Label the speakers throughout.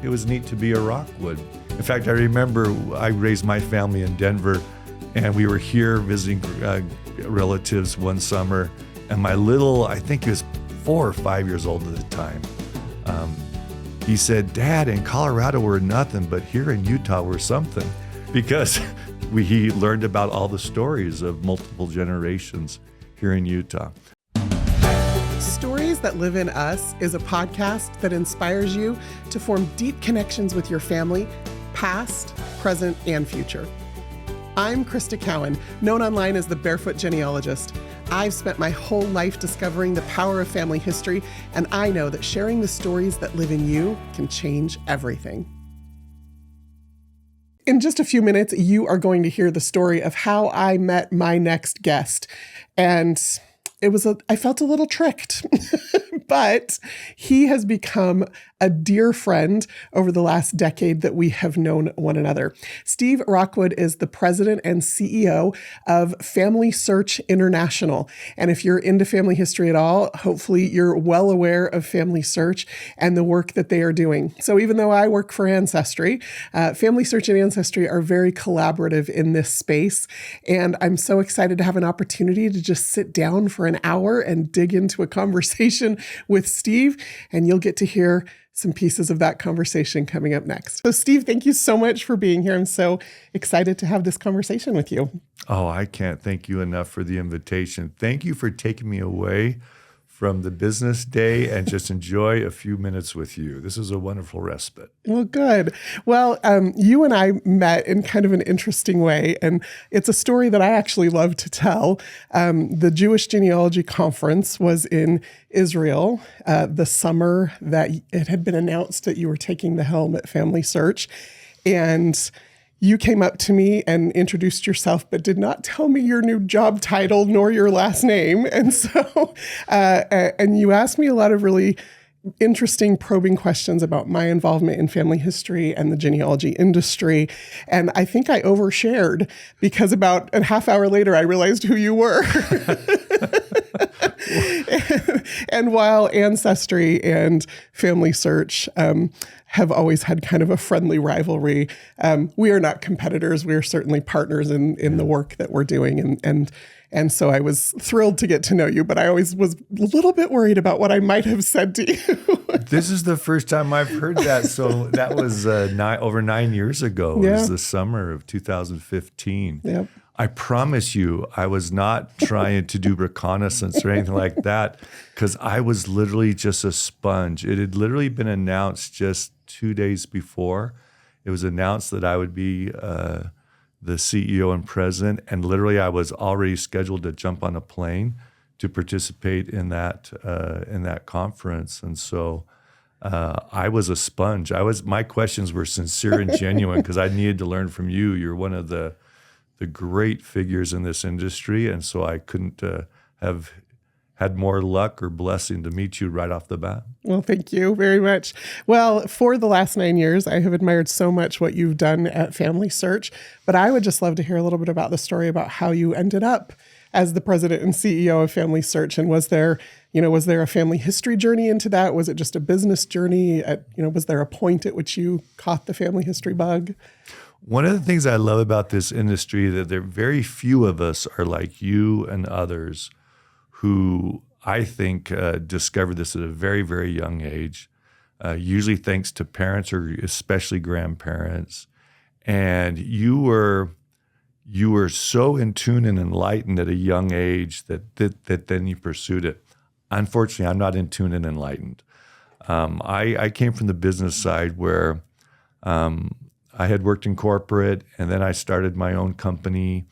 Speaker 1: it was neat to be a Rockwood. In fact, I remember I raised my family in Denver, and we were here visiting relatives one summer, and my little, I think he was 4 or 5 years old at the time, he said, "Dad, in Colorado we're nothing, but here in Utah we're something," because he learned about all the stories of multiple generations here in Utah.
Speaker 2: Stories That Live in Us is a podcast that inspires you to form deep connections with your family, past, present, and future. I'm Crista Cowan, known online as the Barefoot Genealogist. I've spent my whole life discovering the power of family history, and I know that sharing the stories that live in you can change everything. In just a few minutes, you are going to hear the story of how I met my next guest. And I felt a little tricked, but he has become a dear friend over the last decade that we have known one another. Steve Rockwood is the president and CEO of FamilySearch International. And if you're into family history at all, hopefully you're well aware of FamilySearch and the work that they are doing. So even though I work for Ancestry, FamilySearch and Ancestry are very collaborative in this space. And I'm so excited to have an opportunity to just sit down for an hour and dig into a conversation with Steve, and you'll get to hear some pieces of that conversation coming up next. So Steve, thank you so much for being here. I'm so excited to have this conversation with you.
Speaker 1: Oh, I can't thank you enough for the invitation. Thank you for taking me away from the business day and just enjoy a few minutes with you. This is a wonderful respite.
Speaker 2: Well, good. Well, you and I met in kind of an interesting way, and it's a story that I actually love to tell. The Jewish Genealogy Conference was in Israel the summer that it had been announced that you were taking the helm at FamilySearch, and you came up to me and introduced yourself, but did not tell me your new job title nor your last name. And so, and you asked me a lot of really interesting probing questions about my involvement in family history and the genealogy industry. And I think I overshared because about a half hour later, I realized who you were. And while Ancestry and FamilySearch have always had kind of a friendly rivalry, we are not competitors. We are certainly partners in the work that we're doing. And so I was thrilled to get to know you, but I always was a little bit worried about what I might have said to you.
Speaker 1: This is the first time I've heard that. So that was over 9 years ago. It was the summer of 2015.
Speaker 2: Yep.
Speaker 1: I promise you, I was not trying to do reconnaissance or anything like that, because I was literally just a sponge. It had literally been announced just 2 days before. It was announced that I would be the CEO and president, and literally I was already scheduled to jump on a plane to participate in that conference. And so I was a sponge. My questions were sincere and genuine because I needed to learn from you. You're one of the great figures in this industry, and so I couldn't have had more luck or blessing to meet you right off the bat.
Speaker 2: Well, thank you very much. Well, for the last 9 years, I have admired so much what you've done at FamilySearch, but I would just love to hear a little bit about the story about how you ended up as the president and CEO of FamilySearch. And was there a family history journey into that? Was it just a business journey? Was there a point at which you caught the family history bug?
Speaker 1: One of the things I love about this industry that there are very few of us are like you and others who I think discovered this at a very, very young age, usually thanks to parents or especially grandparents. And you were so in tune and enlightened at a young age that then you pursued it. Unfortunately, I'm not in tune and enlightened. I came from the business side where I had worked in corporate, and then I started my own company.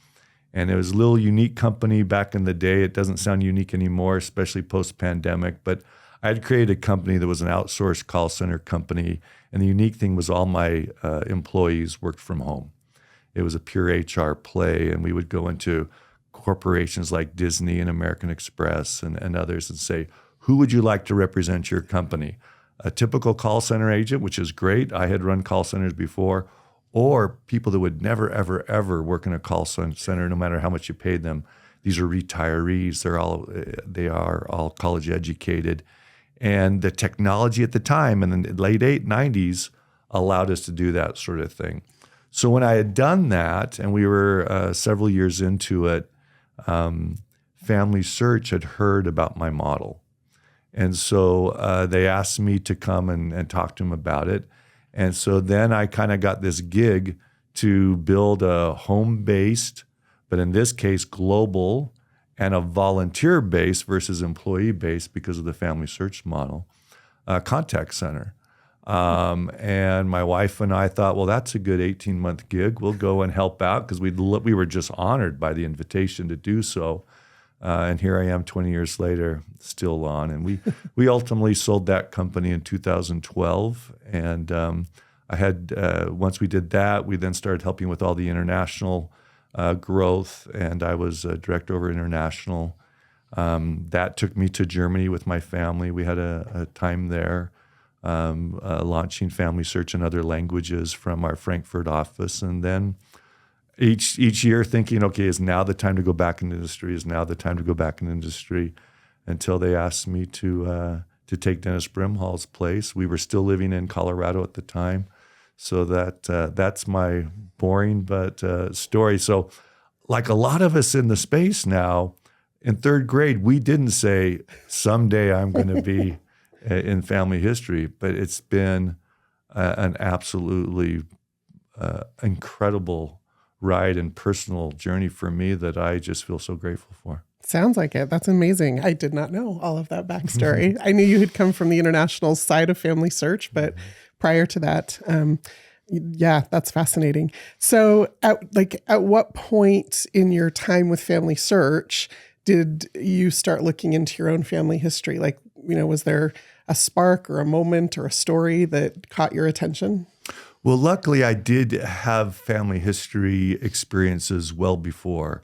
Speaker 1: And it was a little unique company back in the day. It doesn't sound unique anymore, especially post-pandemic. But I had created a company that was an outsourced call center company. And the unique thing was all my employees worked from home. It was a pure HR play. And we would go into corporations like Disney and American Express and others and say, who would you like to represent your company? A typical call center agent, which is great. I had run call centers before. Or people that would never, ever, ever work in a call center, no matter how much you paid them. These are retirees. They are all college educated. And the technology at the time, in the late 90s, allowed us to do that sort of thing. So when I had done that, and we were several years into it, FamilySearch had heard about my model. And so they asked me to come and talk to them about it. And so then I kind of got this gig to build a home-based, but in this case, global, and a volunteer-based versus employee-based because of the FamilySearch model, contact center. And my wife and I thought, well, that's a good 18-month gig. We'll go and help out because we were just honored by the invitation to do so. And here I am 20 years later, still on. And we ultimately sold that company in 2012. And I had, once we did that, we then started helping with all the international growth. And I was director over international. That took me to Germany with my family. We had a time there launching FamilySearch in other languages from our Frankfurt office. And then each year thinking, okay, is now the time to go back in industry? Is now the time to go back in industry? Until they asked me to take Dennis Brimhall's place. We were still living in Colorado at the time. So that's my boring but story. So like a lot of us in the space now, in third grade, we didn't say, someday I'm going to be in family history, but it's been an absolutely incredible ride and personal journey for me that I just feel so grateful for.
Speaker 2: Sounds like it. That's amazing. I did not know all of that backstory. I knew you had come from the international side of FamilySearch, but prior to that, yeah, that's fascinating. So at what point in your time with FamilySearch did you start looking into your own family history? Like, was there a spark or a moment or a story that caught your attention?
Speaker 1: Well, luckily I did have family history experiences well before.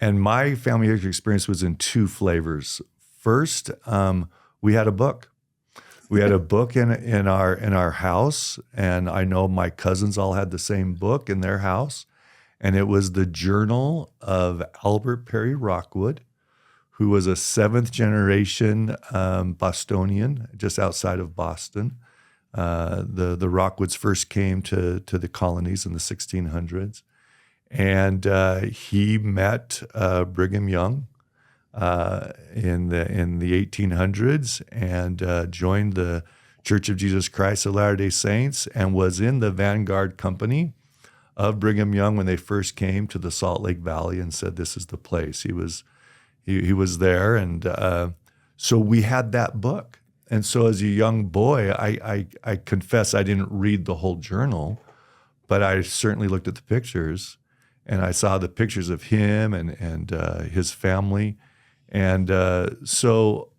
Speaker 1: And my family history experience was in two flavors. First, we had a book. We had a book in our house, and I know my cousins all had the same book in their house. And it was the journal of Albert Perry Rockwood, who was a seventh generation Bostonian just outside of Boston. The Rockwoods first came to the colonies in the 1600s. And he met Brigham Young in the 1800s and joined the Church of Jesus Christ of Latter-day Saints and was in the vanguard company of Brigham Young when they first came to the Salt Lake Valley and said, this is the place. He was there. And so we had that book. And so as a young boy, I confess I didn't read the whole journal, but I certainly looked at the pictures. And I saw the pictures of him and his family. And so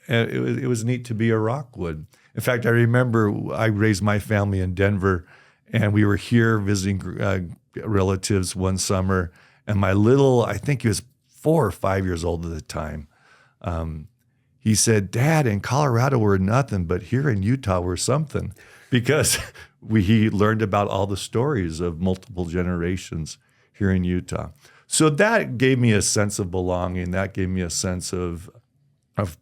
Speaker 1: it was neat to be a Rockwood. In fact, I remember I raised my family in Denver, and we were here visiting relatives one summer. And my little, I think he was 4 or 5 years old at the time, he said, Dad, in Colorado we're nothing, but here in Utah we're something. Because he learned about all the stories of multiple generations here in Utah. So that gave me a sense of belonging. That gave me a sense of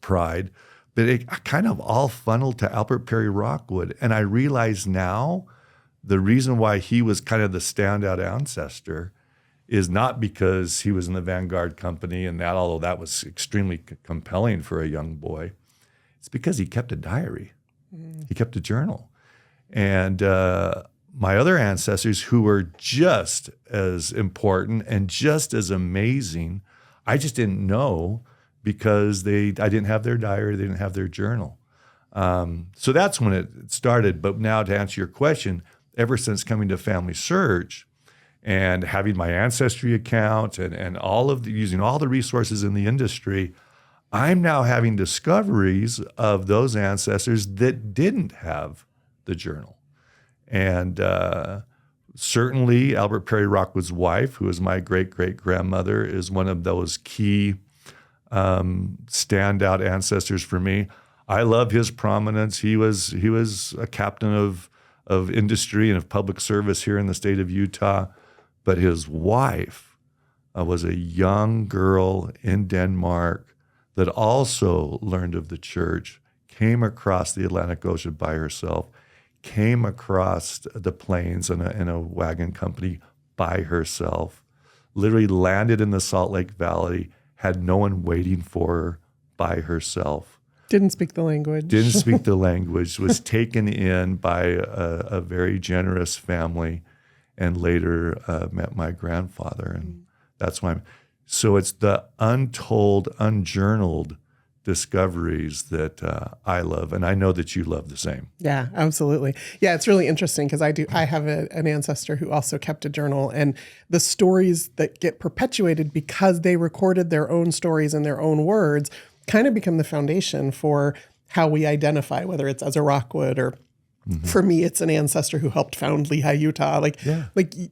Speaker 1: pride. But it kind of all funneled to Albert Perry Rockwood. And I realize now the reason why he was kind of the standout ancestor is not because he was in the vanguard company and that, although that was extremely compelling for a young boy. It's because he kept a diary. He kept a journal. And my other ancestors who were just as important and just as amazing, I just didn't know because I didn't have their diary, they didn't have their journal. So that's when it started. But now to answer your question, ever since coming to FamilySearch and having my Ancestry account and using all the resources in the industry, I'm now having discoveries of those ancestors that didn't have the journal. And certainly Albert Perry Rockwood's wife, who is my great-great-grandmother, is one of those key standout ancestors for me. I love his prominence. He was a captain of industry and of public service here in the state of Utah, but his wife was a young girl in Denmark that also learned of the church, came across the Atlantic Ocean by herself, came across the plains in a wagon company by herself, literally landed in the Salt Lake Valley, had no one waiting for her, by herself.
Speaker 2: Didn't speak the language. Was taken in by a very generous family, and later met my grandfather. And that's why so it's the untold, unjournaled discoveries that I love, and I know that you love the same. Yeah, absolutely. Yeah, it's really interesting because I have an ancestor who also kept a journal, and the stories that get perpetuated because they recorded their own stories in their own words kind of become the foundation for how we identify, whether it's as a Rockwood or for me, it's an ancestor who helped found Lehigh, Utah. Like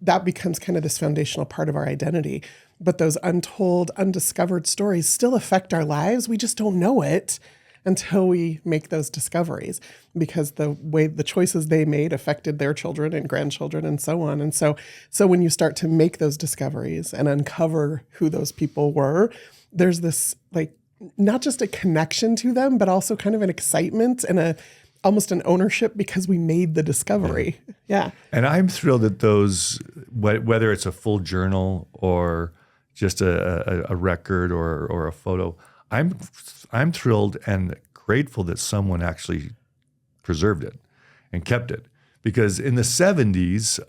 Speaker 2: that becomes kind of this foundational part of our identity. But those untold, undiscovered stories still affect our lives. We just don't know it until we make those discoveries, because the way the choices they made affected their children and grandchildren and so on. And so when you start to make those discoveries and uncover who those people were, there's this like not just a connection to them, but also kind of an excitement and almost an ownership because we made the discovery. Yeah. And
Speaker 1: I'm thrilled that those, whether it's a full journal or just a record or a photo, I'm thrilled and grateful that someone actually preserved it and kept it. Because in the 70s,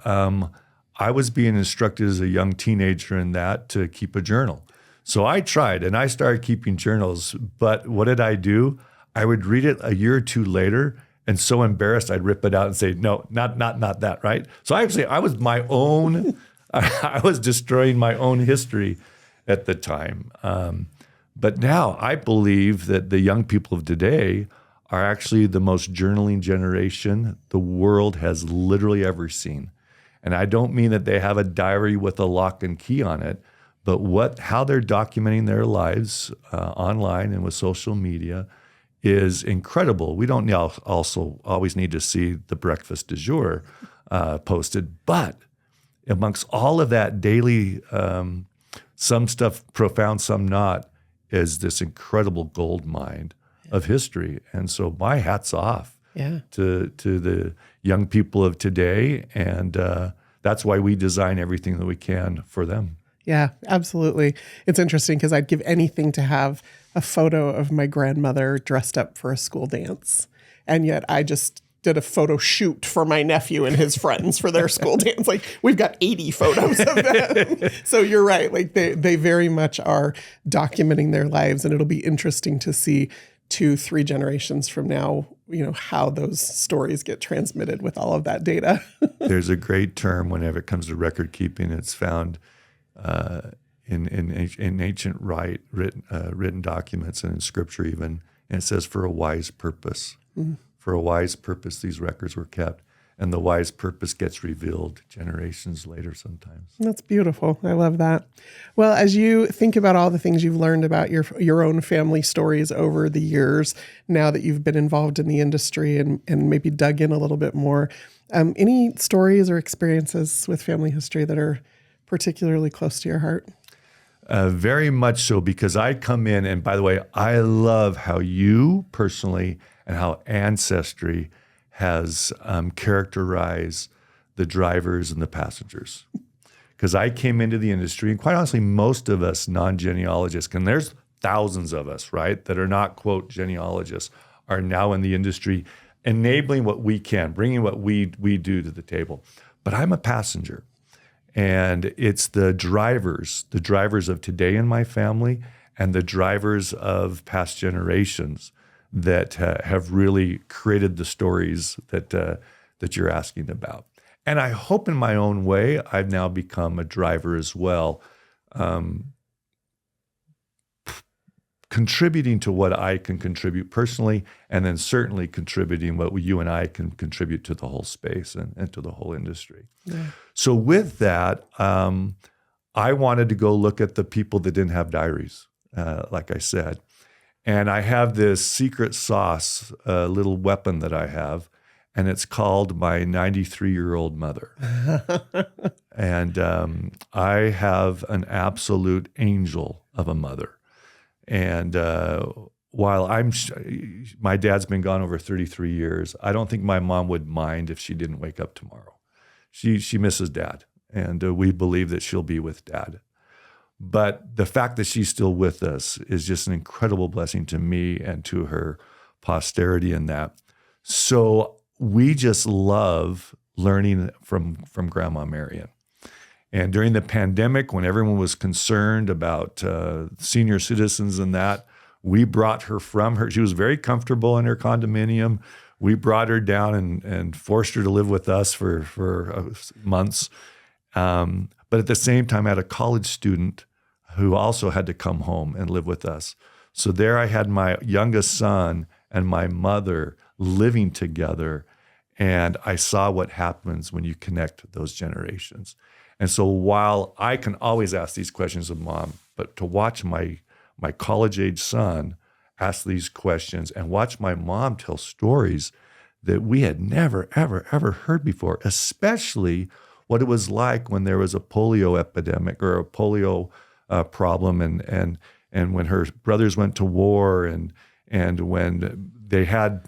Speaker 1: I was being instructed as a young teenager in that to keep a journal. So I tried and I started keeping journals, but what did I do? I would read it a year or two later and so embarrassed I'd rip it out and say, no, not that, right? So I was my own, I was destroying my own history at the time. But now I believe that the young people of today are actually the most journaling generation the world has literally ever seen. And I don't mean that they have a diary with a lock and key on it, but how they're documenting their lives online and with social media is incredible. We don't also always need to see the breakfast du jour posted, but amongst all of that daily, some stuff profound, some not, is this incredible gold mine of history. And so my hat's off to the young people of today, and that's why we design everything that we can for them.
Speaker 2: Yeah, absolutely. It's interesting because I'd give anything to have a photo of my grandmother dressed up for a school dance. And yet I just did a photo shoot for my nephew and his friends for their school dance. Like we've got 80 photos of them. So you're right. Like they very much are documenting their lives, and it'll be interesting to see 2-3 generations from now, how those stories get transmitted with all of that data.
Speaker 1: There's a great term whenever it comes to record keeping. It's found in ancient written documents and in scripture even, and it says for a wise purpose. Mm-hmm. For a wise purpose, these records were kept, and the wise purpose gets revealed generations later sometimes.
Speaker 2: That's beautiful. I love that. Well, as you think about all the things you've learned about your own family stories over the years, now that you've been involved in the industry and maybe dug in a little bit more, any stories or experiences with family history that are particularly close to your heart?
Speaker 1: Very much so, because I come in, and by the way, I love how you personally and how Ancestry has characterized the drivers and the passengers. Because I came into the industry, and quite honestly, most of us non-genealogists, and there's thousands of us, right, that are not, quote, genealogists, are now in the industry, enabling what we can, bringing what we do to the table. But I'm a passenger. And it's the drivers of today in my family and the drivers of past generations that have really created the stories that you're asking about. And I hope in my own way, I've now become a driver as well, contributing to what I can contribute personally, and then certainly contributing what you and I can contribute to the whole space and to the whole industry. Yeah. So with that, I wanted to go look at the people that didn't have diaries, like I said. And I have this secret sauce, little weapon that I have, and it's called my 93-year-old mother. And I have an absolute angel of a mother. And while my dad's been gone over 33 years, I don't think my mom would mind if she didn't wake up tomorrow. She misses Dad, and we believe that she'll be with Dad. But the fact that she's still with us is just an incredible blessing to me and to her posterity in that. So we just love learning from Grandma Marion. And during the pandemic, when everyone was concerned about senior citizens and that, we brought her from her. She was very comfortable in her condominium. We brought her down and forced her to live with us for months. But at the same time, I had a college student who also had to come home and live with us. So there I had my youngest son and my mother living together. And I saw what happens when you connect those generations. And so while I can always ask these questions of Mom, but to watch my college-age son ask these questions and watch my mom tell stories that we had never, ever, ever heard before, especially what it was like when there was a polio epidemic or a polio problem, and when her brothers went to war, and when they had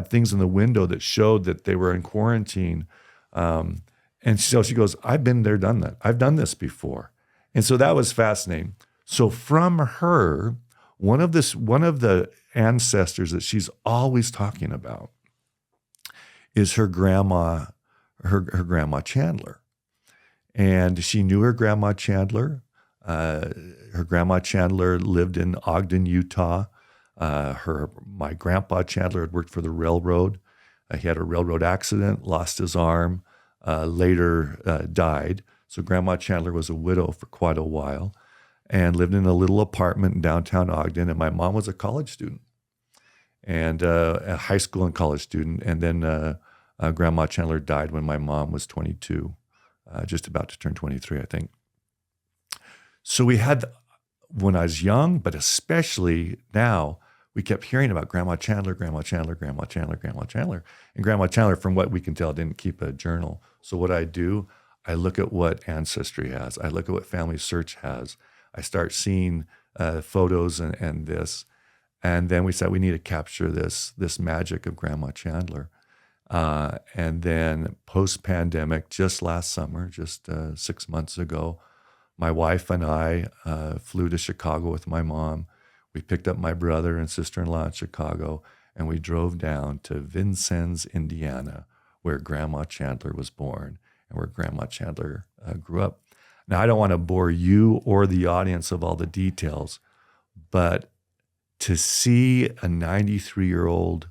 Speaker 1: things in the window that showed that they were in quarantine. And so she goes, I've been there, done that. I've done this before. And so that was fascinating. So from her, one of the ancestors that she's always talking about is her grandma Chandler. And she knew her grandma Chandler. Her grandma Chandler lived in Ogden, Utah. My grandpa Chandler had worked for the railroad. He had a railroad accident, lost his arm, later died. So Grandma Chandler was a widow for quite a while and lived in a little apartment in downtown Ogden. And my mom was a college student, and a high school and college student. And then Grandma Chandler died when my mom was 22, just about to turn 23, I think. So we had, when I was young, but especially now, we kept hearing about Grandma Chandler, Grandma Chandler, Grandma Chandler, Grandma Chandler. And Grandma Chandler, from what we can tell, didn't keep a journal. So what I do, I look at what Ancestry has. I look at what FamilySearch has. I start seeing photos and this. And then we said, we need to capture this magic of Grandma Chandler. And then post-pandemic, just last summer, just 6 months ago, my wife and I flew to Chicago with my mom. We picked up my brother and sister-in-law in Chicago, and we drove down to Vincennes, Indiana, where Grandma Chandler was born and where Grandma Chandler grew up. Now, I don't want to bore you or the audience of all the details, but to see a 93-year-old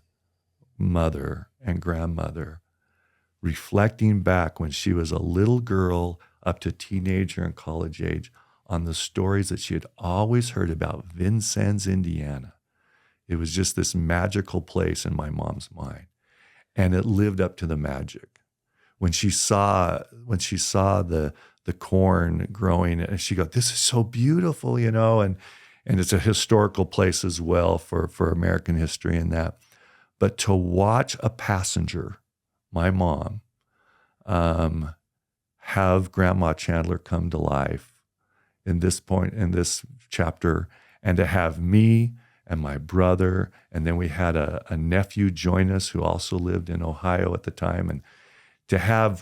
Speaker 1: mother and grandmother reflecting back when she was a little girl up to teenager and college age on the stories that she had always heard about Vincennes, Indiana. It was just this magical place in my mom's mind. And it lived up to the magic. When she saw the corn growing, and she goes, this is so beautiful, and it's a historical place as well for American history and that. But to watch a passenger, my mom, have Grandma Chandler come to life in this chapter, and to have me and my brother, and then we had a nephew join us who also lived in Ohio at the time, and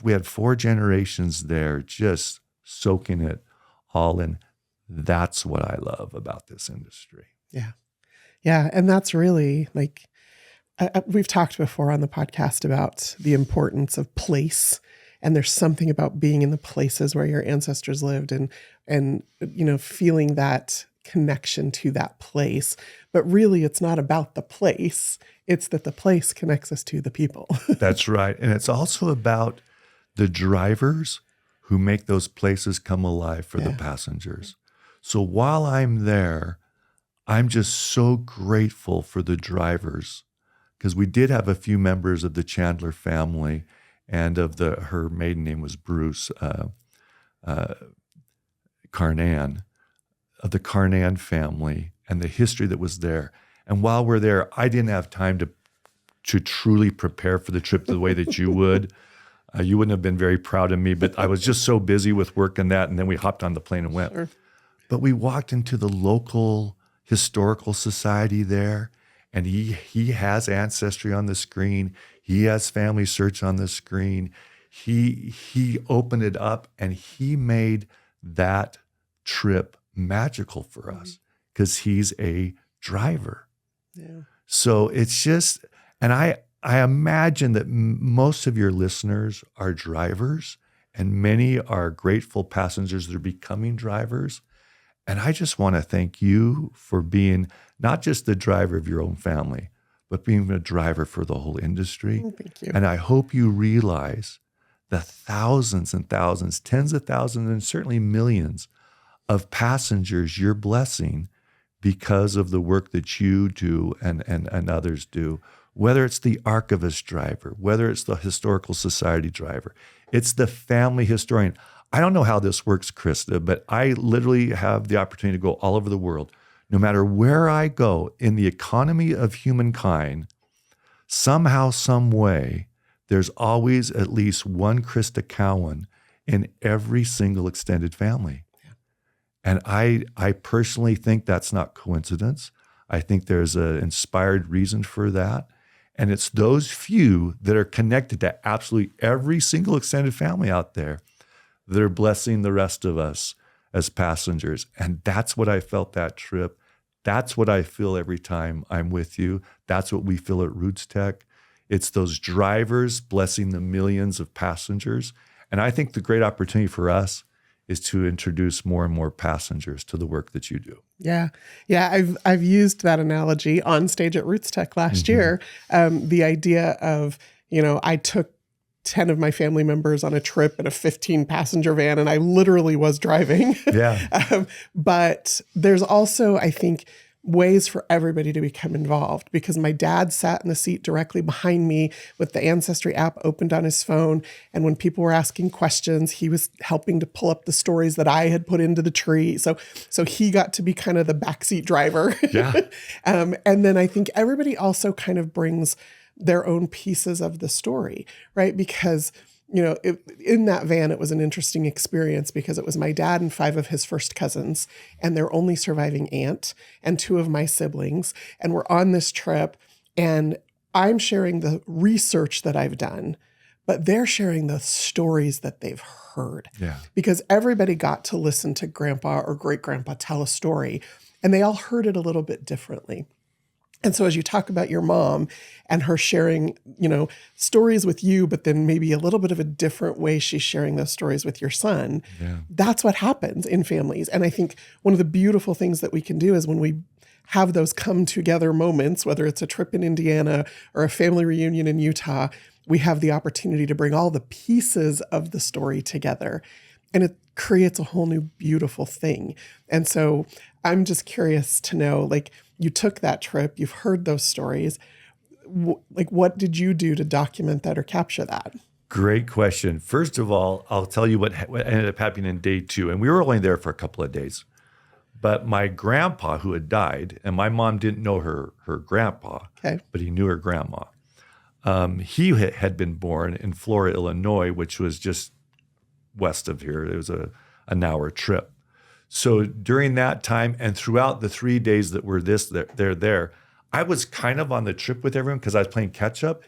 Speaker 1: we had 4 generations there just soaking it all in. That's what I love about this industry.
Speaker 2: Yeah. Yeah. And that's really we've talked before on the podcast about the importance of place. And there's something about being in the places where your ancestors lived and feeling that connection to that place. But really, it's not about the place. It's that the place connects us to the people.
Speaker 1: That's right. And it's also about the drivers who make those places come alive for the passengers. So while I'm there, I'm just so grateful for the drivers, because we did have a few members of the Chandler family, and her maiden name was Bruce Carnan, of the Carnan family, and the history that was there. And while we're there, I didn't have time to truly prepare for the trip the way that you would. You wouldn't have been very proud of me, but I was just so busy with work and that, and then we hopped on the plane and went. Sure. But we walked into the local historical society there, and he has Ancestry on the screen. He has FamilySearch on the screen. He opened it up, and he made that trip magical for us because he's a driver.
Speaker 2: Yeah.
Speaker 1: So it's just, and I imagine that most of your listeners are drivers, and many are grateful passengers that are becoming drivers. And I just want to thank you for being not just the driver of your own family, but being a driver for the whole industry.
Speaker 2: Thank you.
Speaker 1: And I hope you realize the thousands and thousands, tens of thousands, and certainly millions of passengers you're blessing because of the work that you do and others do. Whether it's the archivist driver, whether it's the historical society driver, it's the family historian. I don't know how this works, Crista, but I literally have the opportunity to go all over the world. No matter where I go in the economy of humankind, somehow, some way, there's always at least one Crista Cowan in every single extended family. Yeah. And I personally think that's not coincidence. I think there's an inspired reason for that. And it's those few that are connected to absolutely every single extended family out there that are blessing the rest of us as passengers. And that's what I felt that trip. That's what I feel every time I'm with you. That's what we feel at Roots Tech. It's those drivers blessing the millions of passengers. And I think the great opportunity for us is to introduce more and more passengers to the work that you do.
Speaker 2: Yeah. Yeah. I've used that analogy on stage at Roots Tech last year. The idea of, I took 10 of my family members on a trip in a 15 passenger van, and I literally was driving.
Speaker 1: Yeah.
Speaker 2: But there's also, I think, ways for everybody to become involved, because my dad sat in the seat directly behind me with the Ancestry app opened on his phone. And when people were asking questions, he was helping to pull up the stories that I had put into the tree. So he got to be kind of the backseat driver.
Speaker 1: Yeah.
Speaker 2: And then I think everybody also kind of brings their own pieces of the story, right? Because in that van, it was an interesting experience because it was my dad and 5 of his first cousins and their only surviving aunt and 2 of my siblings. And we're on this trip, and I'm sharing the research that I've done, but they're sharing the stories that they've heard.
Speaker 1: Yeah.
Speaker 2: Because everybody got to listen to grandpa or great grandpa tell a story, and they all heard it a little bit differently. And so as you talk about your mom and her sharing, stories with you, but then maybe a little bit of a different way she's sharing those stories with your son, that's what happens in families. And I think one of the beautiful things that we can do is when we have those come together moments, whether it's a trip in Indiana or a family reunion in Utah, we have the opportunity to bring all the pieces of the story together. And it creates a whole new beautiful thing. And so I'm just curious to know, you took that trip, you've heard those stories. What did you do to document that or capture that?
Speaker 1: Great question. First of all, I'll tell you what ended up happening in day 2. And we were only there for a couple of days. But my grandpa, who had died, and my mom didn't know her grandpa, but he knew her grandma. He had been born in Flora, Illinois, which was just west of here. It was an hour trip. So during that time and throughout the 3 days that were there, I was kind of on the trip with everyone because I was playing catch up.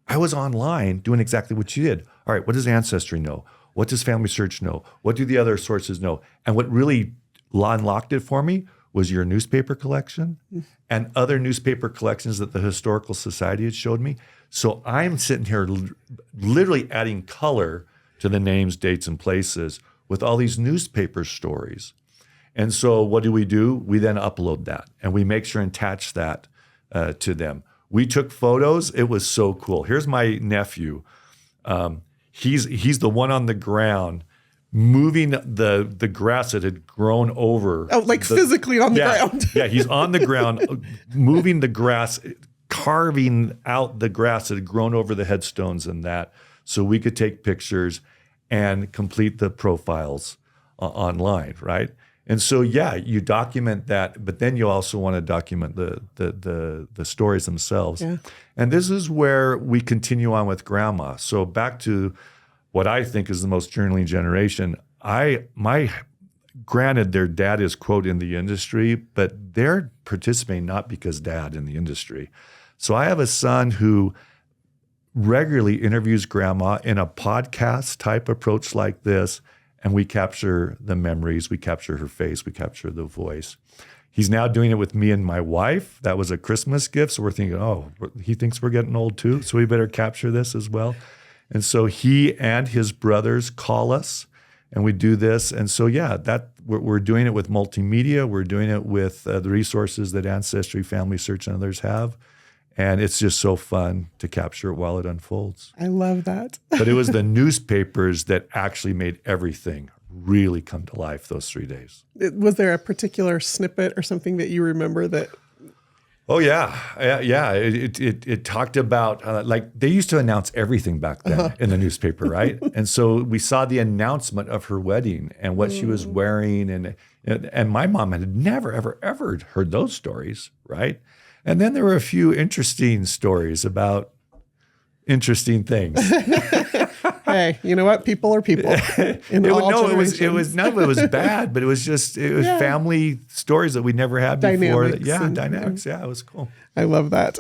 Speaker 1: I was online doing exactly what you did. All right, what does Ancestry know? What does FamilySearch know? What do the other sources know? And what really unlocked it for me was your newspaper collection and other newspaper collections that the Historical Society had showed me. So I'm sitting here literally adding color to the names, dates, and places with all these newspaper stories. And so what do? We then upload that, and we make sure and attach that to them. We took photos. It was so cool. Here's my nephew. He's the one on the ground moving the grass that had grown over.
Speaker 2: Oh, physically on the ground.
Speaker 1: Yeah, he's on the ground, moving the grass, carving out the grass that had grown over the headstones and that, so we could take pictures and complete the profiles online, right? And so, you document that, but then you also want to document the stories themselves. Yeah. And this is where we continue on with grandma. So back to what I think is the most journaling generation. My granted, their dad is, quote, in the industry, but they're participating not because dad in the industry. So I have a son who regularly interviews grandma in a podcast type approach like this, and we capture the memories, we capture her face, we capture the voice. He's now doing it with me and my wife. That was a Christmas gift. So we're thinking, oh, he thinks we're getting old too, so we better capture this as well. And so he and his brothers call us, and we do this. And so, yeah, we're doing it with multimedia. We're doing it with the resources that Ancestry, FamilySearch, and others have. And it's just so fun to capture it while it unfolds.
Speaker 2: I love that.
Speaker 1: But it was the newspapers that actually made everything really come to life those 3 days.
Speaker 2: Was there a particular snippet or something that you remember that?
Speaker 1: Oh, yeah. It talked about, like, they used to announce everything back then in the newspaper, right? And so we saw the announcement of her wedding and what she was wearing. And my mom had never, ever heard those stories, right? And then there were a few interesting stories about interesting things.
Speaker 2: Hey, you know what? People are people. It
Speaker 1: was none of it was bad, but it was family stories that we never had before. Dynamics. Yeah, it was cool.
Speaker 2: I love that.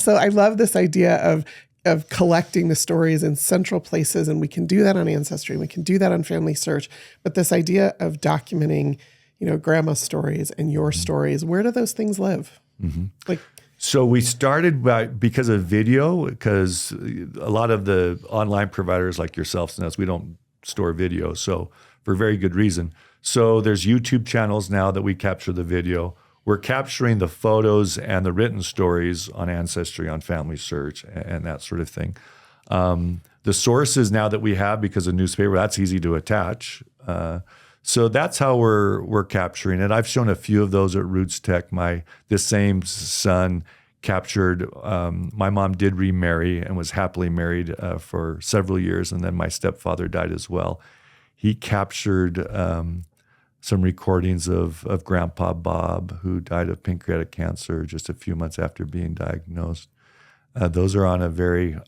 Speaker 2: So I love this idea of collecting the stories in central places, and we can do that on Ancestry, and we can do that on FamilySearch. But this idea of documenting, grandma's stories and your stories, where do those things live? Mm-hmm.
Speaker 1: So we started because of video, because a lot of the online providers like yourselves and us, we don't store video, so for very good reason. So there's YouTube channels now that we capture the video. We're capturing the photos and the written stories on Ancestry, on FamilySearch, and that sort of thing. The sources now that we have, because of newspaper, that's easy to attach. So that's how we're capturing it. I've shown a few of those at Roots Tech. This same son captured, my mom did remarry and was happily married for several years, and then my stepfather died as well. He captured some recordings of Grandpa Bob, who died of pancreatic cancer just a few months after being diagnosed. Those are on a very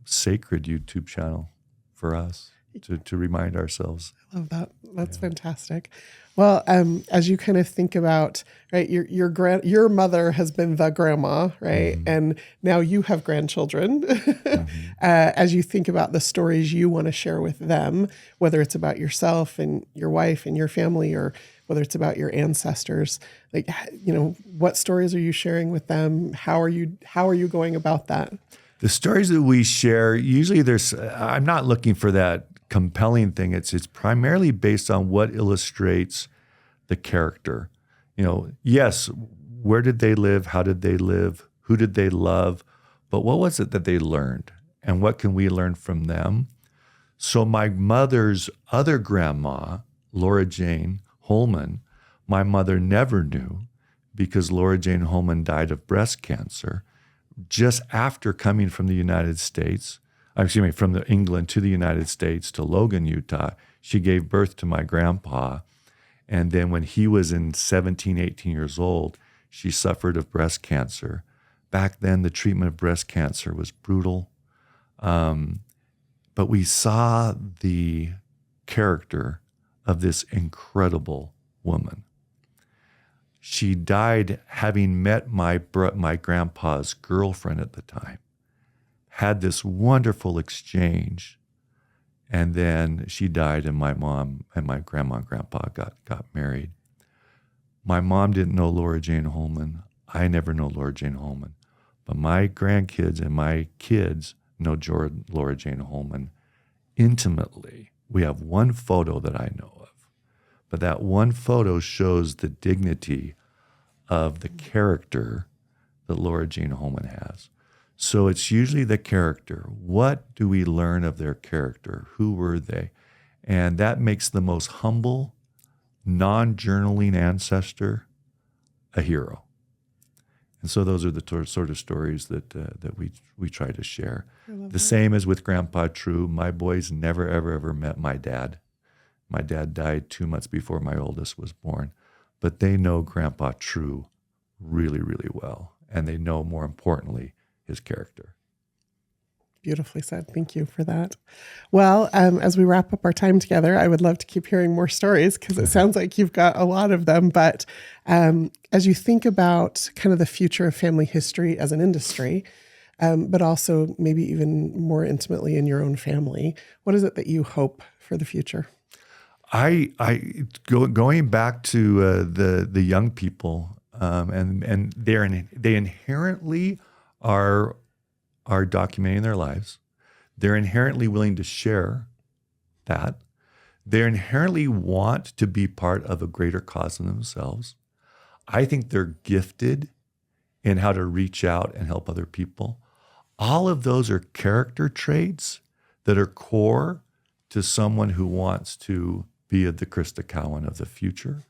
Speaker 1: sacred YouTube channel for us to remind ourselves.
Speaker 2: I love that. That's fantastic. Well, as you kind of think about, right, your mother has been the grandma, right? Mm-hmm. And now you have grandchildren. Mm-hmm. As you think about the stories you want to share with them, whether it's about yourself and your wife and your family, or whether it's about your ancestors, what stories are you sharing with them? How are you going about that?
Speaker 1: The stories that we share, usually I'm not looking for that compelling thing. It's primarily based on what illustrates the character. Yes, where did they live? How did they live? Who did they love? But what was it that they learned? And what can we learn from them? So my mother's other grandma, Laura Jane Holman, my mother never knew, because Laura Jane Holman died of breast cancer just after coming from the United States. From England to the United States, to Logan, Utah. She gave birth to my grandpa. And then when he was 17, 18 years old, she suffered of breast cancer. Back then, the treatment of breast cancer was brutal. But we saw the character of this incredible woman. She died having met my grandpa's girlfriend at the time. Had this wonderful exchange, and then she died, and my mom and my grandma and grandpa got married. My mom didn't know Laura Jane Holman. I never know Laura Jane Holman. But my grandkids and my kids know Laura Jane Holman intimately. We have one photo that I know of, but that one photo shows the dignity of the character that Laura Jane Holman has. So it's usually the character. What do we learn of their character? Who were they? And that makes the most humble, non-journaling ancestor a hero. And so those are the sort of stories that we try to share. The same as with Grandpa True. My boys never, ever met my dad. My dad died 2 months before my oldest was born. But they know Grandpa True really, really well. And they know, more importantly, his character.
Speaker 2: beautifully said. Thank you for that. Well, as we wrap up our time together, I would love to keep hearing more stories because it sounds like you've got a lot of them. But as you think about kind of the future of family history as an industry, but also maybe even more intimately in your own family, what is it that you hope for the future?
Speaker 1: Going back to the young people, and they inherently are documenting their lives. They're inherently willing to share that. They inherently want to be part of a greater cause than themselves. I think they're gifted in how to reach out and help other people. All of those are character traits that are core to someone who wants to be the Crista Cowan of the future.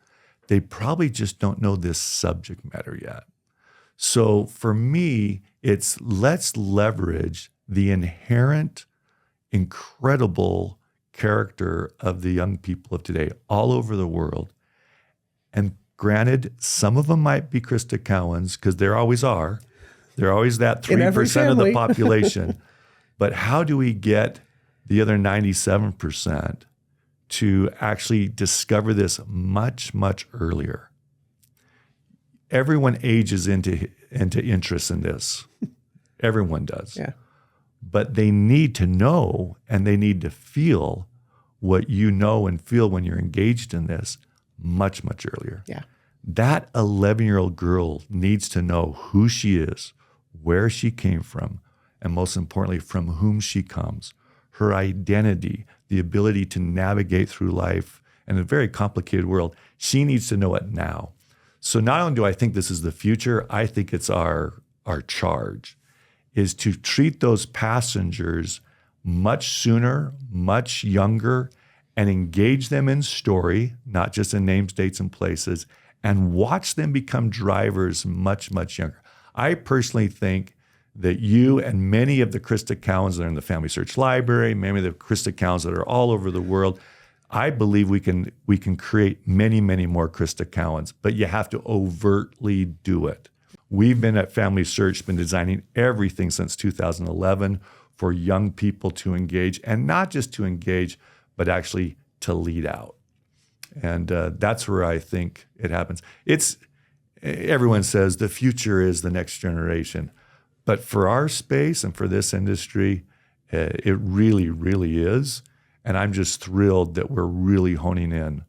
Speaker 1: They probably just don't know this subject matter yet. So for me, it's let's leverage the inherent, incredible character of the young people of today all over the world. And granted, some of them might be Crista Cowans because there always are. They're always that 3% of the population. But how do we get the other 97% to actually discover this much, much earlier? Everyone ages into interest in this. Everyone does.
Speaker 2: Yeah.
Speaker 1: But they need to know and they need to feel what you know and feel when you're engaged in this much, much earlier.
Speaker 2: Yeah.
Speaker 1: That 11-year-old girl needs to know who she is, where she came from, and most importantly, from whom she comes, her identity, the ability to navigate through life in a very complicated world. She needs to know it now. So not only do I think this is the future, I think it's our charge is to treat those passengers much sooner, much younger, and engage them in story, not just in names, dates, and places, and watch them become drivers much, much younger. I personally think that you and many of the Crista Cowans that are in the Family Search Library, many of the Crista Cowans that are all over the world, I believe we can create many, many more Crista Cowans, but you have to overtly do it. We've been at Family Search, been designing everything since 2011 for young people to engage, and not just to engage, but actually to lead out. And that's where I think it happens. Everyone says the future is the next generation. But for our space and for this industry, it really, really is. And I'm just thrilled that we're really honing in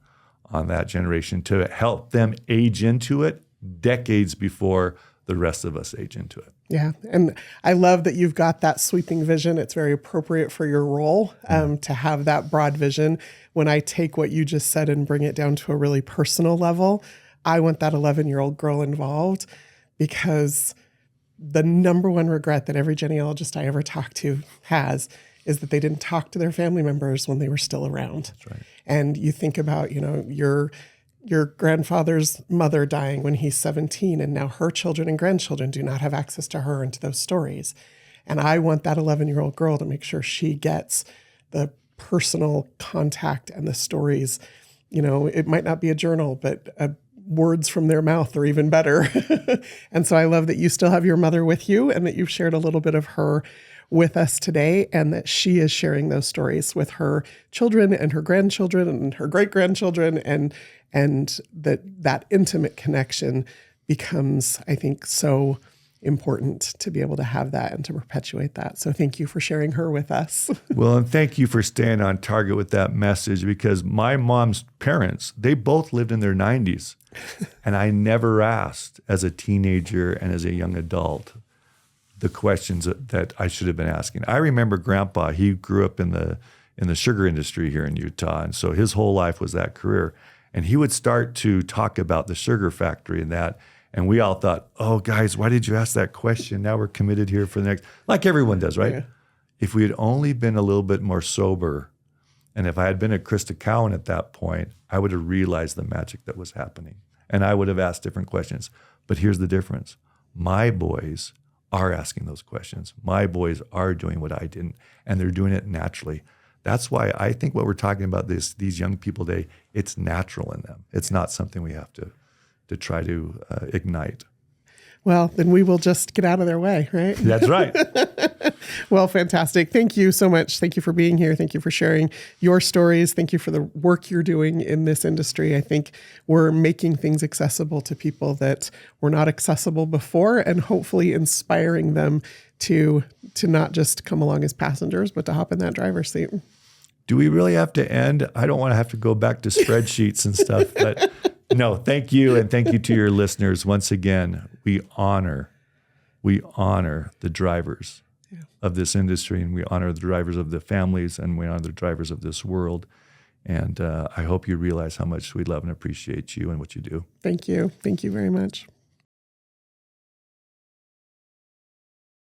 Speaker 1: on that generation to help them age into it decades before the rest of us age into it.
Speaker 2: Yeah. And I love that you've got that sweeping vision. It's very appropriate for your role to have that broad vision. When I take what you just said and bring it down to a really personal level, I want that 11-year-old girl involved because the number one regret that every genealogist I ever talked to has is that they didn't talk to their family members when they were still around.
Speaker 1: That's right.
Speaker 2: And you think about, your grandfather's mother dying when he's 17, and now her children and grandchildren do not have access to her and to those stories. And I want that 11-year-old girl to make sure she gets the personal contact and the stories. It might not be a journal, but words from their mouth are even better. And so I love that you still have your mother with you and that you've shared a little bit of her with us today, and that she is sharing those stories with her children and her grandchildren and her great-grandchildren, and that intimate connection becomes, I think, so important to be able to have that and to perpetuate that. So thank you for sharing her with us.
Speaker 1: Well, and thank you for staying on target with that message, because my mom's parents, they both lived in their 90s. And I never asked as a teenager and as a young adult the questions that I should have been asking. I remember Grandpa, he grew up in the sugar industry here in Utah. And so his whole life was that career. And he would start to talk about the sugar factory and that. And we all thought, oh, guys, why did you ask that question? Now we're committed here for the next, like everyone does, right? Yeah. If we had only been a little bit more sober, and if I had been a Crista Cowan at that point, I would have realized the magic that was happening. And I would have asked different questions. But here's the difference. My boys are asking those questions. My boys are doing what I didn't, and they're doing it naturally. That's why I think what we're talking about, these young people today, it's natural in them. It's not something we have to try to ignite.
Speaker 2: Well, then we will just get out of their way, right?
Speaker 1: That's right.
Speaker 2: Well, fantastic. Thank you so much. Thank you for being here. Thank you for sharing your stories. Thank you for the work you're doing in this industry. I think we're making things accessible to people that were not accessible before, and hopefully inspiring them to not just come along as passengers, but to hop in that driver's seat.
Speaker 1: Do we really have to end? I don't want to have to go back to spreadsheets and stuff, but no, thank you. And thank you to your listeners. Once again, we honor the drivers of this industry, and we honor the drivers of the families, and we honor the drivers of this world. And I hope you realize how much we love and appreciate you and what you do.
Speaker 2: Thank you. Thank you very much.